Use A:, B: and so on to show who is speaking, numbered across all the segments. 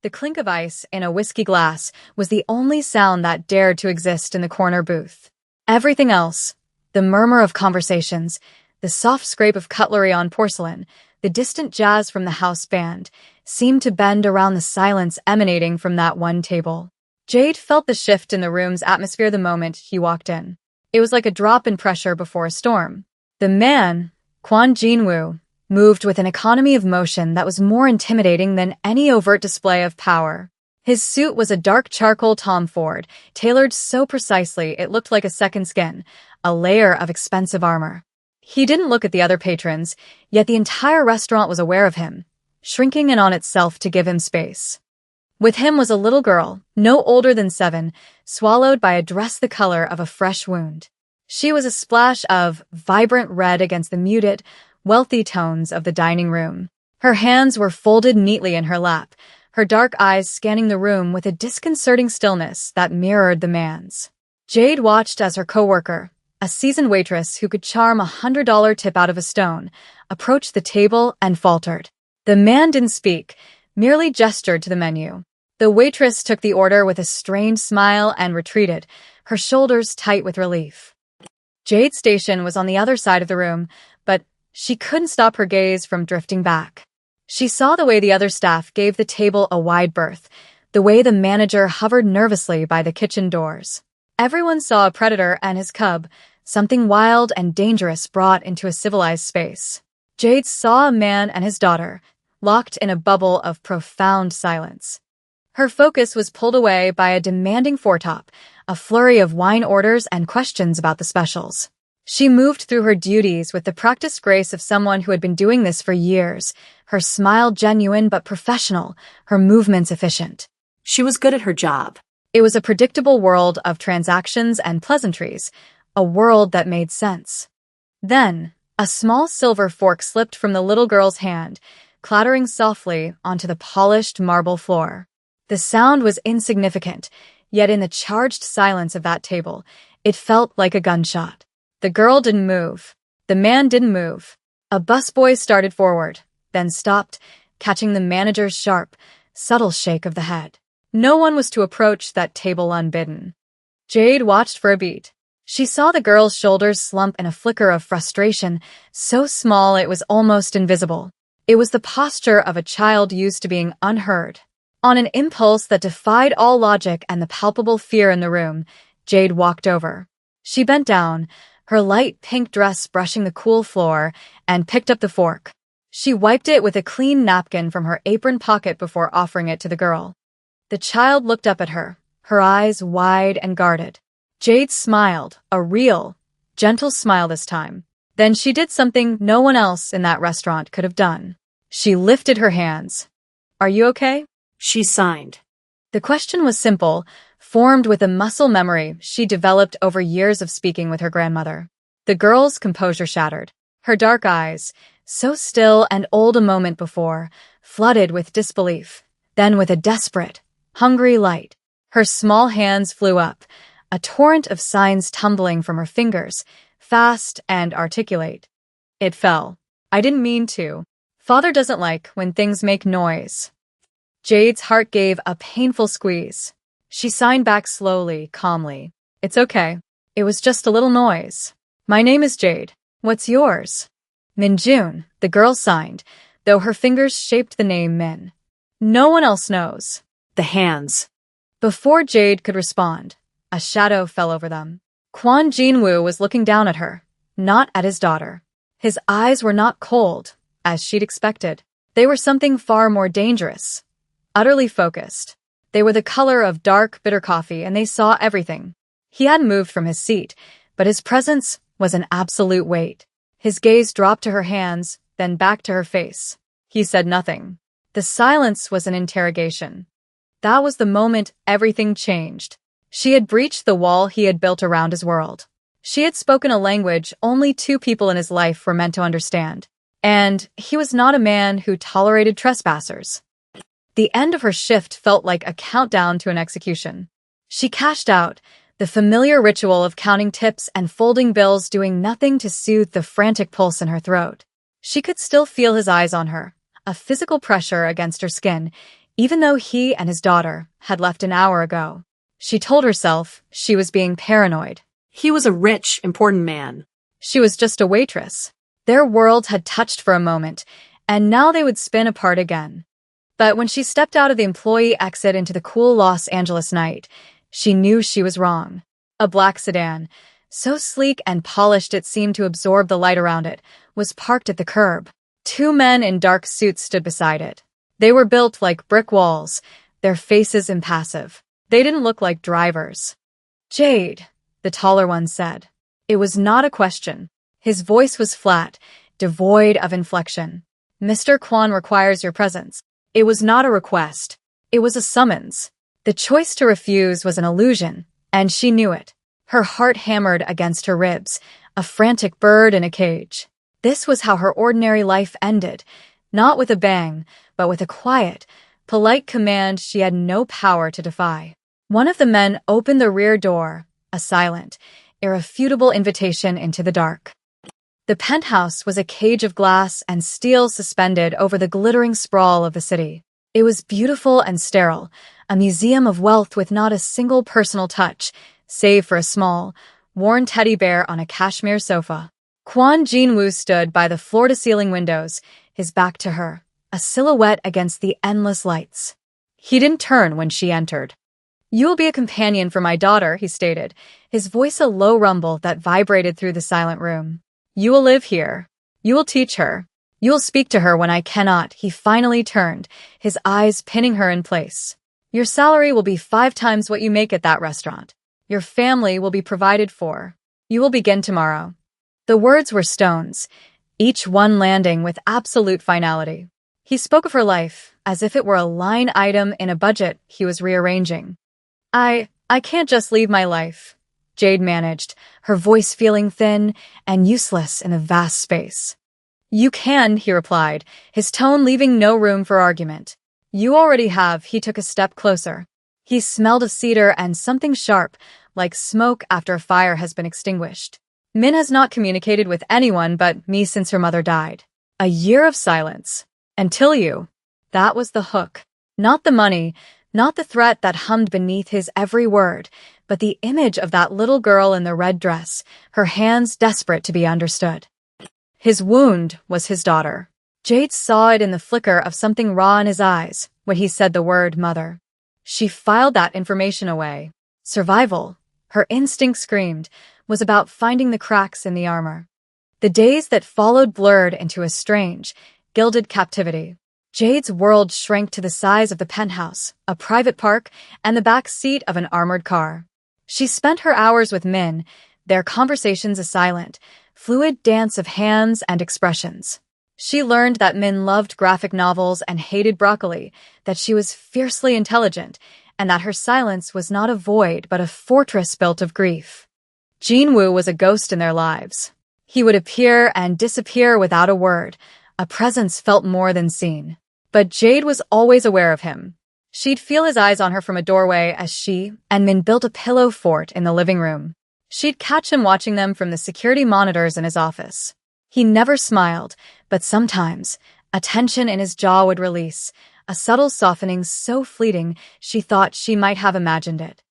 A: The clink of ice in a whiskey glass was the only sound that dared to exist in the corner booth. Everything else, the murmur of conversations, the soft scrape of cutlery on porcelain, the distant jazz from the house band, seemed to bend around the silence emanating from that one table. Jade felt the shift in the room's atmosphere the moment he walked in. It was like a drop in pressure before a storm. The man, Kwon Jinwoo, moved with an economy of motion that was more intimidating than any overt display of power. His suit was a dark charcoal Tom Ford, tailored so precisely it looked like a second skin, a layer of expensive armor. He didn't look at the other patrons, yet the entire restaurant was aware of him, shrinking in on itself to give him space. With him was a little girl, no older than 7, swallowed by a dress the color of a fresh wound. She was a splash of vibrant red against the muted, wealthy tones of the dining room. Her hands were folded neatly in her lap, her dark eyes scanning the room with a disconcerting stillness that mirrored the man's. Jade watched as her coworker, a seasoned waitress who could charm $100 tip out of a stone, approached the table and faltered. The man didn't speak, merely gestured to the menu. The waitress took the order with a strained smile and retreated, her shoulders tight with relief. Jade's station was on the other side of the room, but she couldn't stop her gaze from drifting back. She saw the way the other staff gave the table a wide berth, the way the manager hovered nervously by the kitchen doors. Everyone saw a predator and his cub, something wild and dangerous brought into a civilized space. Jade saw a man and his daughter, locked in a bubble of profound silence. Her focus was pulled away by a demanding foretop, a flurry of wine orders and questions about the specials. She moved through her duties with the practiced grace of someone who had been doing this for years, her smile genuine but professional, her movements efficient.
B: She was good at her job.
A: It was a predictable world of transactions and pleasantries, a world that made sense. Then, a small silver fork slipped from the little girl's hand, clattering softly onto the polished marble floor. The sound was insignificant, yet in the charged silence of that table, it felt like a gunshot. The girl didn't move. The man didn't move. A busboy started forward, then stopped, catching the manager's sharp, subtle shake of the head. No one was to approach that table unbidden. Jade watched for a beat. She saw the girl's shoulders slump in a flicker of frustration, so small it was almost invisible. It was the posture of a child used to being unheard. On an impulse that defied all logic and the palpable fear in the room, Jade walked over. She bent down, her light pink dress brushing the cool floor, and picked up the fork. She wiped it with a clean napkin from her apron pocket before offering it to the girl. The child looked up at her, her eyes wide and guarded. Jade smiled, a real, gentle smile this time. Then she did something no one else in that restaurant could have done. She lifted her hands. "Are you okay?"
B: She signed.
A: The question was simple, formed with a muscle memory she developed over years of speaking with her grandmother. The girl's composure shattered. Her dark eyes, so still and old a moment before, flooded with disbelief, then with a desperate, hungry light. Her small hands flew up, a torrent of signs tumbling from her fingers, fast and articulate. It fell. "I didn't mean to. Father doesn't like when things make noise." Jade's heart gave a painful squeeze. She signed back slowly, calmly. "It's okay. It was just a little noise. My name is Jade. What's yours?" "Minjun," the girl signed, though her fingers shaped the name Min. "No one else knows."
B: The hands.
A: Before Jade could respond, a shadow fell over them. Kwon Jinwoo was looking down at her, not at his daughter. His eyes were not cold, as she'd expected. They were something far more dangerous. Utterly focused. They were the color of dark, bitter coffee, and they saw everything. He hadn't moved from his seat, but his presence was an absolute weight. His gaze dropped to her hands, then back to her face. He said nothing. The silence was an interrogation. That was the moment everything changed. She had breached the wall he had built around his world. She had spoken a language only 2 people in his life were meant to understand. And he was not a man who tolerated trespassers. The end of her shift felt like a countdown to an execution. She cashed out, the familiar ritual of counting tips and folding bills doing nothing to soothe the frantic pulse in her throat. She could still feel his eyes on her, a physical pressure against her skin, even though he and his daughter had left an hour ago. She told herself she was being paranoid.
B: He was a rich, important man.
A: She was just a waitress. Their worlds had touched for a moment, and now they would spin apart again. But when she stepped out of the employee exit into the cool Los Angeles night, she knew she was wrong. A black sedan, so sleek and polished it seemed to absorb the light around it, was parked at the curb. Two men in dark suits stood beside it. They were built like brick walls, their faces impassive. They didn't look like drivers. "Jade," the taller one said. It was not a question. His voice was flat, devoid of inflection. "Mr. Kwan requires your presence." It was not a request. It was a summons. The choice to refuse was an illusion, and she knew it. Her heart hammered against her ribs, a frantic bird in a cage. This was how her ordinary life ended, not with a bang, but with a quiet, polite command she had no power to defy. One of the men opened the rear door, a silent, irrefutable invitation into the dark. The penthouse was a cage of glass and steel suspended over the glittering sprawl of the city. It was beautiful and sterile, a museum of wealth with not a single personal touch, save for a small, worn teddy bear on a cashmere sofa. Kwon Jin-woo stood by the floor-to-ceiling windows, his back to her, a silhouette against the endless lights. He didn't turn when she entered. "You will be a companion for my daughter," he stated, his voice a low rumble that vibrated through the silent room. "You will live here. You will teach her. You will speak to her when I cannot." He finally turned, his eyes pinning her in place. "Your salary will be 5 times what you make at that restaurant. Your family will be provided for. You will begin tomorrow." The words were stones, each one landing with absolute finality. He spoke of her life as if it were a line item in a budget he was rearranging. I can't just leave my life," Jade managed, her voice feeling thin and useless in the vast space. "You can," he replied, his tone leaving no room for argument. "You already have." He took a step closer. He smelled of cedar and something sharp, like smoke after a fire has been extinguished. "Min has not communicated with anyone but me since her mother died." A year of silence. Until you. That was the hook. Not the money, not the threat that hummed beneath his every word, but the image of that little girl in the red dress, her hands desperate to be understood. His wound was his daughter. Jade saw it in the flicker of something raw in his eyes when he said the word mother. She filed that information away. Survival, her instinct screamed, was about finding the cracks in the armor. The days that followed blurred into a strange, gilded captivity. Jade's world shrank to the size of the penthouse, a private park, and the back seat of an armored car. She spent her hours with Min, their conversations a silent, fluid dance of hands and expressions. She learned that Min loved graphic novels and hated broccoli, that she was fiercely intelligent, and that her silence was not a void but a fortress built of grief. Jin-woo was a ghost in their lives. He would appear and disappear without a word, a presence felt more than seen. But Jade was always aware of him. She'd feel his eyes on her from a doorway as she and Min built a pillow fort in the living room. She'd catch him watching them from the security monitors in his office. He never smiled, but sometimes a tension in his jaw would release, a subtle softening so fleeting she thought she might have imagined it.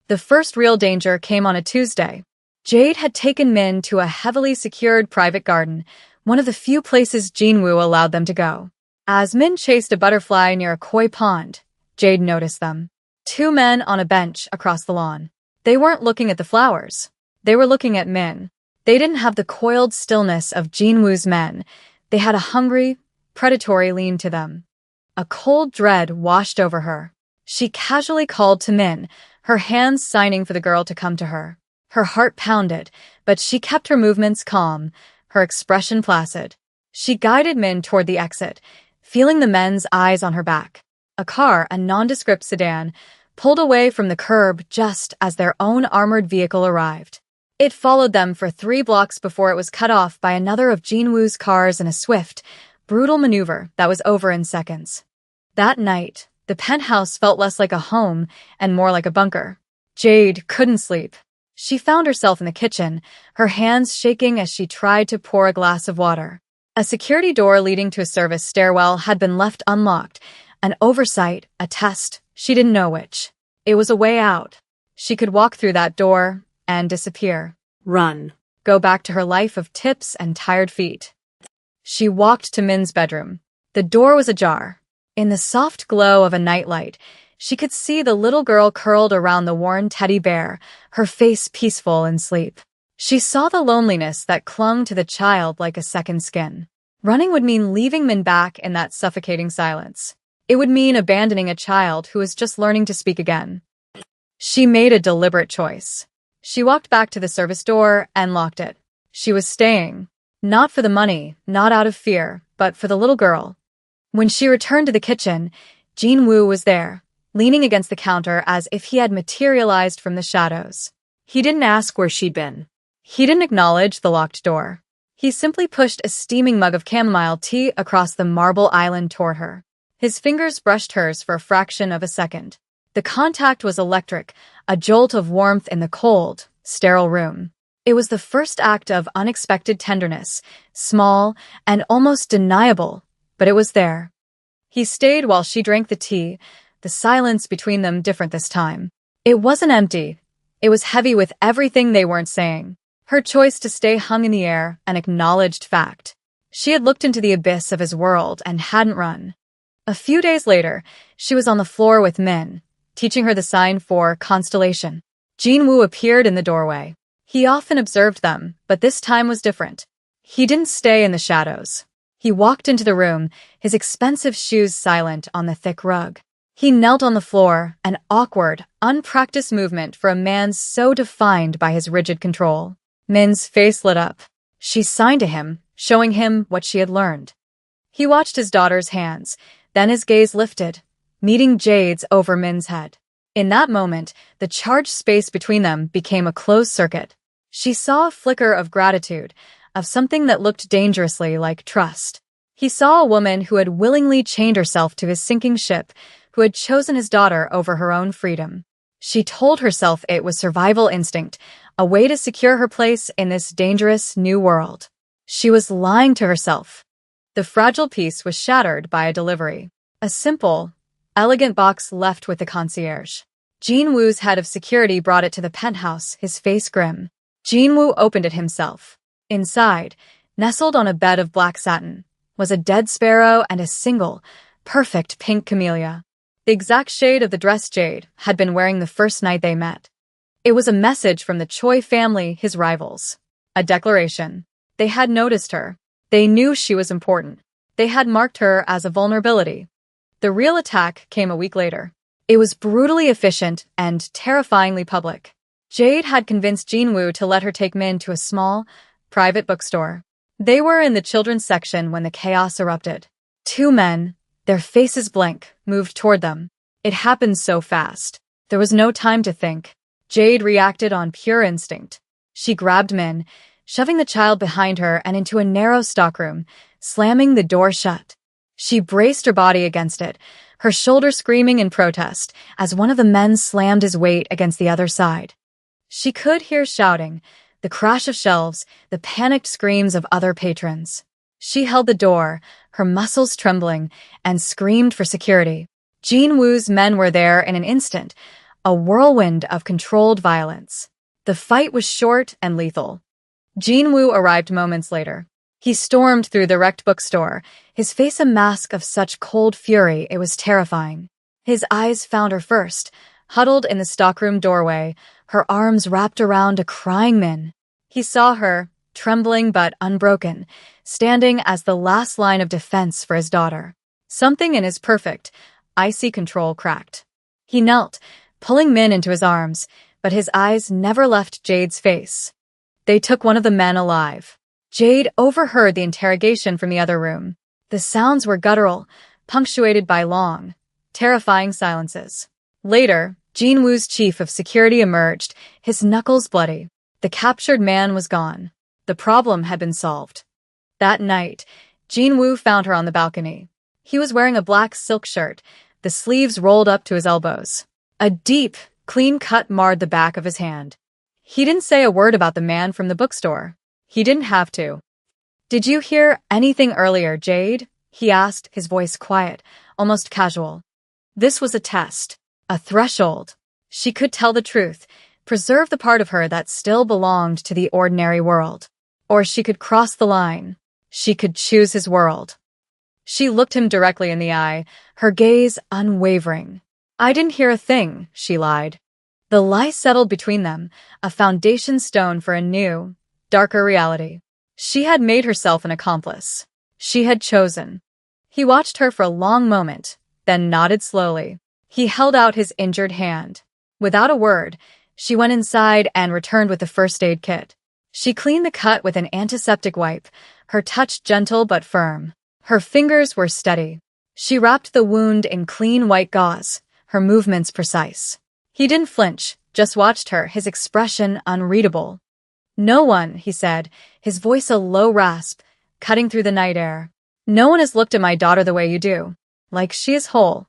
A: The first real danger came on a Tuesday. Jade had taken Min to a heavily secured private garden, one of the few places Jin-woo allowed them to go. As Min chased a butterfly near a koi pond, Jade noticed them. 2 men on a bench across the lawn. They weren't looking at the flowers. They were looking at Min. They didn't have the coiled stillness of Jin-woo's men. They had a hungry, predatory lean to them. A cold dread washed over her. She casually called to Min, her hands signing for the girl to come to her. Her heart pounded, but she kept her movements calm, her expression placid. She guided Min toward the exit, feeling the men's eyes on her back. A car, a nondescript sedan, pulled away from the curb just as their own armored vehicle arrived. It followed them for 3 blocks before it was cut off by another of Jin-woo's cars in a swift, brutal maneuver that was over in seconds. That night, the penthouse felt less like a home and more like a bunker. Jade couldn't sleep. She found herself in the kitchen, her hands shaking as she tried to pour a glass of water. A security door leading to a service stairwell had been left unlocked, An oversight, a test, she didn't know which. It was a way out. She could walk through that door and disappear.
B: Run.
A: Go back to her life of tips and tired feet. She walked to Min's bedroom. The door was ajar. In the soft glow of a nightlight, she could see the little girl curled around the worn teddy bear, her face peaceful in sleep. She saw the loneliness that clung to the child like a second skin. Running would mean leaving Min back in that suffocating silence. It would mean abandoning a child who was just learning to speak again. She made a deliberate choice. She walked back to the service door and locked it. She was staying. Not for the money, not out of fear, but for the little girl. When she returned to the kitchen, Jin-woo was there, leaning against the counter as if he had materialized from the shadows.
B: He didn't ask where she'd been.
A: He didn't acknowledge the locked door. He simply pushed a steaming mug of chamomile tea across the marble island toward her. His fingers brushed hers for a fraction of a second. The contact was electric, a jolt of warmth in the cold, sterile room. It was the first act of unexpected tenderness, small and almost deniable, but it was there. He stayed while she drank the tea, the silence between them different this time. It wasn't empty. It was heavy with everything they weren't saying. Her choice to stay hung in the air, an acknowledged fact. She had looked into the abyss of his world and hadn't run. A few days later, she was on the floor with Min, teaching her the sign for constellation. Jin-woo appeared in the doorway. He often observed them, but this time was different. He didn't stay in the shadows. He walked into the room, his expensive shoes silent on the thick rug. He knelt on the floor, an awkward, unpracticed movement for a man so defined by his rigid control. Min's face lit up. She signed to him, showing him what she had learned. He watched his daughter's hands, then his gaze lifted, meeting Jade's over Min's head. In that moment, the charged space between them became a closed circuit. She saw a flicker of gratitude, of something that looked dangerously like trust. He saw a woman who had willingly chained herself to his sinking ship, who had chosen his daughter over her own freedom. She told herself it was survival instinct, a way to secure her place in this dangerous new world. She was lying to herself. The fragile peace was shattered by a delivery. A simple, elegant box left with the concierge. Jin-woo's head of security brought it to the penthouse, his face grim. Jin-woo opened it himself. Inside, nestled on a bed of black satin, was a dead sparrow and a single, perfect pink camellia. The exact shade of the dress Jade had been wearing the first night they met. It was a message from the Choi family, his rivals. A declaration. They had noticed her. They knew she was important. They had marked her as a vulnerability. The real attack came a week later. It was brutally efficient and terrifyingly public. Jade had convinced Jin-woo to let her take Min to a small, private bookstore. They were in the children's section when the chaos erupted. Two men, their faces blank, moved toward them. It happened so fast. There was no time to think. Jade reacted on pure instinct. She grabbed Min, shoving the child behind her and into a narrow stockroom, slamming the door shut. She braced her body against it, her shoulder screaming in protest as one of the men slammed his weight against the other side. She could hear shouting, the crash of shelves, the panicked screams of other patrons. She held the door, her muscles trembling, and screamed for security. Jin-woo's men were there in an instant, a whirlwind of controlled violence. The fight was short and lethal. Jin-woo arrived moments later. He stormed through the wrecked bookstore, his face a mask of such cold fury it was terrifying. His eyes found her first, huddled in the stockroom doorway, her arms wrapped around a crying Min. He saw her, trembling but unbroken, standing as the last line of defense for his daughter. Something in his perfect, icy control cracked. He knelt, pulling Min into his arms, but his eyes never left Jade's face. They took one of the men alive. Jade overheard the interrogation from the other room. The sounds were guttural, punctuated by long, terrifying silences. Later, Jin-woo's chief of security emerged, his knuckles bloody. The captured man was gone. The problem had been solved. That night, Jin-woo found her on the balcony. He was wearing a black silk shirt, the sleeves rolled up to his elbows. A deep, clean cut marred the back of his hand. He didn't say a word about the man from the bookstore. He didn't have to. "Did you hear anything earlier, Jade?" he asked, his voice quiet, almost casual. This was a test, a threshold. She could tell the truth, preserve the part of her that still belonged to the ordinary world. Or she could cross the line. She could choose his world. She looked him directly in the eye, her gaze unwavering. "I didn't hear a thing," she lied. The lie settled between them, a foundation stone for a new, darker reality. She had made herself an accomplice. She had chosen. He watched her for a long moment, then nodded slowly. He held out his injured hand. Without a word, she went inside and returned with the first aid kit. She cleaned the cut with an antiseptic wipe, her touch gentle but firm. Her fingers were steady. She wrapped the wound in clean white gauze, her movements precise. He didn't flinch, just watched her, his expression unreadable. "No one," he said, his voice a low rasp, cutting through the night air. "No one has looked at my daughter the way you do. Like she is whole."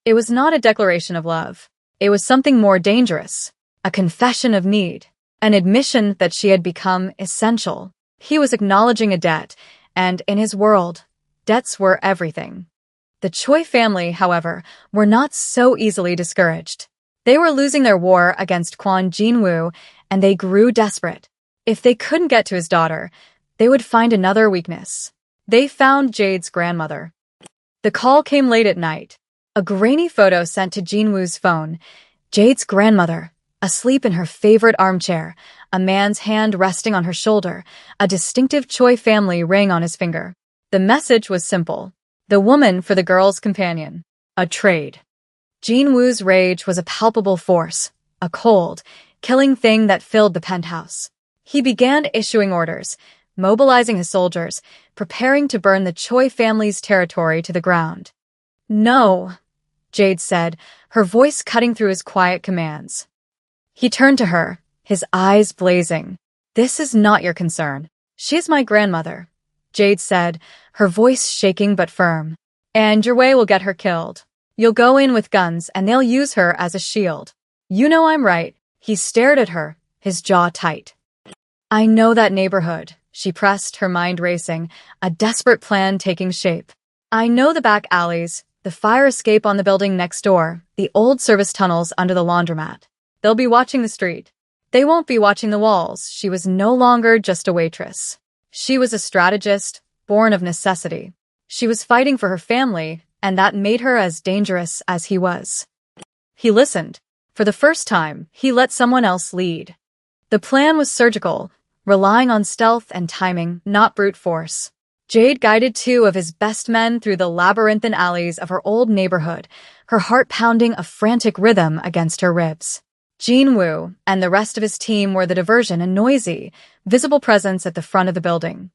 A: It was not a declaration of love. It was something more dangerous. A confession of need. An admission that she had become essential. He was acknowledging a debt, and in his world, debts were everything. The Choi family, however, were not so easily discouraged. They were losing their war against Kwon Jin-woo, and they grew desperate. If they couldn't get to his daughter, they would find another weakness. They found Jade's grandmother. The call came late at night. A grainy photo sent to Jin-woo's phone. Jade's grandmother, asleep in her favorite armchair, a man's hand resting on her shoulder, a distinctive Choi family ring on his finger. The message was simple. The woman for the girl's companion. A trade. Jin-woo's rage was a palpable force, a cold, killing thing that filled the penthouse. He began issuing orders, mobilizing his soldiers, preparing to burn the Choi family's territory to the ground. "No," Jade said, her voice cutting through his quiet commands. He turned to her, his eyes blazing. "This is not your concern. She is my grandmother," Jade said, her voice shaking but firm. "And your way will get her killed. You'll go in with guns and they'll use her as a shield. You know I'm right." He stared at her, his jaw tight. "I know that neighborhood," she pressed, her mind racing, a desperate plan taking shape. "I know the back alleys, the fire escape on the building next door, the old service tunnels under the laundromat. They'll be watching the street. They won't be watching the walls." She was no longer just a waitress. She was a strategist, born of necessity. She was fighting for her family, and that made her as dangerous as he was. He listened. For the first time, he let someone else lead. The plan was surgical, relying on stealth and timing, not brute force. Jade guided two of his best men through the labyrinthine alleys of her old neighborhood, her heart pounding a frantic rhythm against her ribs. Jin-woo and the rest of his team were the diversion, a noisy, visible presence at the front of the building.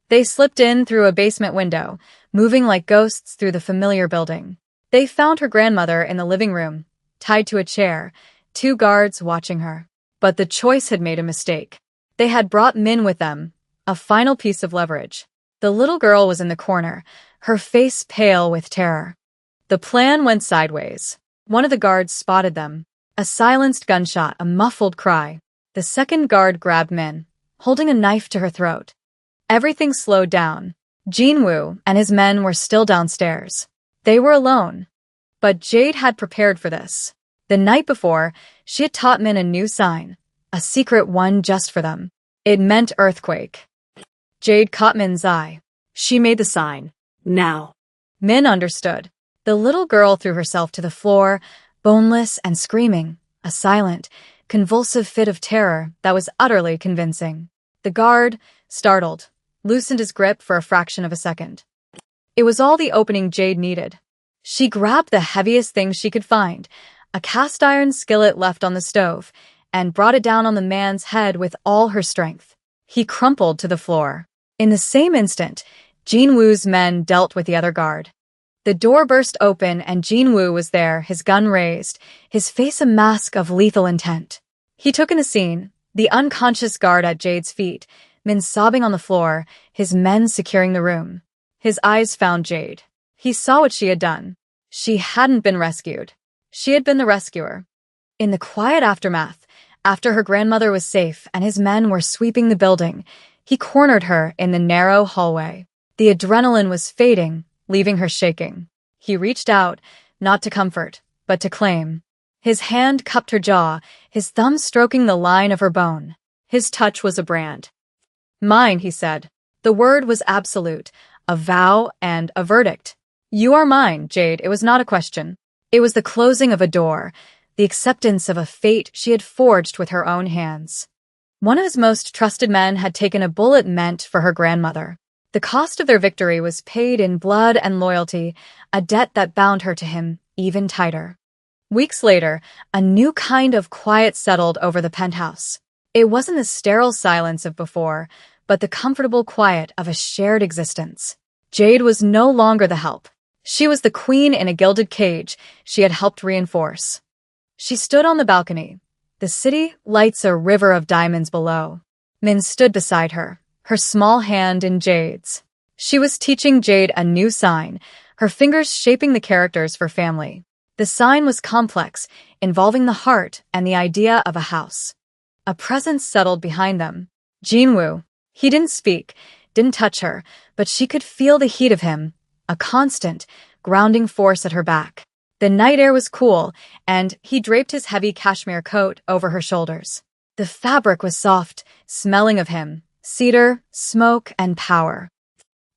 A: They slipped in through a basement window, moving like ghosts through the familiar building. They found her grandmother in the living room, tied to a chair, two guards watching her. But the choice had made a mistake. They had brought Min with them, a final piece of leverage. The little girl was in the corner, her face pale with terror. The plan went sideways. One of the guards spotted them. A silenced gunshot, a muffled cry. The second guard grabbed Min, holding a knife to her throat. Everything slowed down. Jin-woo and his men were still downstairs. They were alone. But Jade had prepared for this. The night before, she had taught Min a new sign, a secret one just for them. It meant earthquake. Jade caught Min's eye.
B: She made the sign. Now.
A: Min understood. The little girl threw herself to the floor, boneless and screaming, a silent, convulsive fit of terror that was utterly convincing. The guard, startled, loosened his grip for a fraction of a second. It was all the opening Jade needed. She grabbed the heaviest thing she could find, a cast-iron skillet left on the stove, and brought it down on the man's head with all her strength. He crumpled to the floor. In the same instant, Jin-woo's men dealt with the other guard. The door burst open and Jin-woo was there, his gun raised, his face a mask of lethal intent. He took in the scene, the unconscious guard at Jade's feet, Min sobbing on the floor, his men securing the room. His eyes found Jade. He saw what she had done. She hadn't been rescued. She had been the rescuer. In the quiet aftermath, after her grandmother was safe and his men were sweeping the building, he cornered her in the narrow hallway. The adrenaline was fading, leaving her shaking. He reached out, not to comfort, but to claim. His hand cupped her jaw, his thumb stroking the line of her bone. His touch was a brand. Mine, he said. The word was absolute, a vow and a verdict. You are mine, Jade. It was not a question. It was the closing of a door, the acceptance of a fate she had forged with her own hands. One of his most trusted men had taken a bullet meant for her grandmother. The cost of their victory was paid in blood and loyalty, a debt that bound her to him even tighter. Weeks later, a new kind of quiet settled over the penthouse. It wasn't the sterile silence of before, but the comfortable quiet of a shared existence. Jade was no longer the help. She was the queen in a gilded cage she had helped reinforce. She stood on the balcony. The city lights a river of diamonds below. Min stood beside her, her small hand in Jade's. She was teaching Jade a new sign, her fingers shaping the characters for family. The sign was complex, involving the heart and the idea of a house. A presence settled behind them. Jinwoo. He didn't speak, didn't touch her, but she could feel the heat of him, a constant, grounding force at her back. The night air was cool, and he draped his heavy cashmere coat over her shoulders. The fabric was soft, smelling of him, cedar, smoke, and power.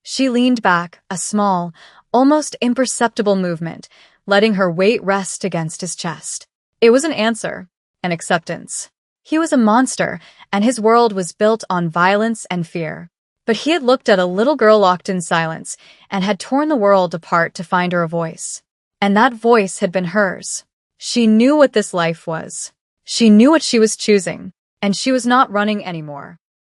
A: She leaned back, a small, almost imperceptible movement, letting her weight rest against his chest. It was an answer, an acceptance. He was a monster, and his world was built on violence and fear. But he had looked at a little girl locked in silence, and had torn the world apart to find her a voice. And that voice had been hers. She knew what this life was. She knew what she was choosing, and she was not running anymore.